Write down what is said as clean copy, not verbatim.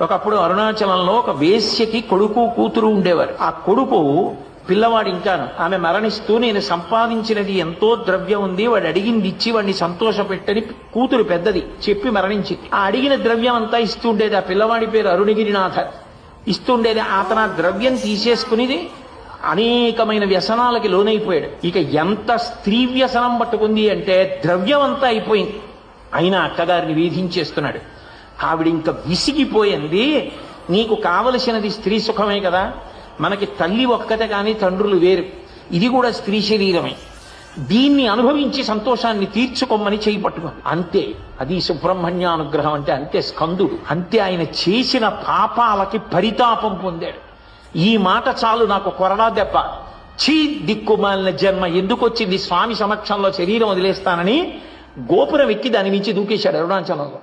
ఒకప్పుడు అరుణాచలంలో ఒక వేశ్యకి కొడుకు కూతురు ఉండేవారు. ఆ కొడుకు పిల్లవాడు ఇంకాను. ఆమె మరణిస్తూ నేను సంపాదించినది ఎంతో ద్రవ్యం ఉంది, వాడు అడిగింది ఇచ్చి వాడిని సంతోషపెట్టని కూతురు పెద్దది చెప్పి మరణించింది. ఆ అడిగిన ద్రవ్యం అంతా ఇస్తుండేది. ఆ పిల్లవాడి పేరు అరుణగిరినాథ. ఇస్తుండేది. అతను ఆ ద్రవ్యం తీసేసుకునేది అనేకమైన వ్యసనాలకి లోనైపోయాడు. ఇక ఎంత స్త్రీ వ్యసనం పట్టుకుంది అంటే ద్రవ్యం అంతా అయిపోయింది. అయినా అక్కగారిని వేధించేస్తున్నాడు. ఆవిడ ఇంకా విసిగిపోయింది. నీకు కావలసినది స్త్రీ సుఖమే కదా, మనకి తల్లి ఒక్కతే కానీ తండ్రులు వేరు, ఇది కూడా స్త్రీ శరీరమే, దీన్ని అనుభవించి సంతోషాన్ని తీర్చుకోమని చేయి పట్టుకుంది. అంతే, అది సుబ్రహ్మణ్యానుగ్రహం అంటే. అంతే స్కందుడు. అంతే ఆయన చేసిన పాపాలకి పరితాపం పొందాడు. ఈ మాట చాలు నాకు కొరడా దెబ్బ, చీ దిక్కుమాలిన జన్మ ఎందుకు వచ్చింది, స్వామి సమక్షంలో శరీరం వదిలేస్తానని గోపురం ఎక్కి దాని మించి దూకేశాడు అరుణాచలంలో.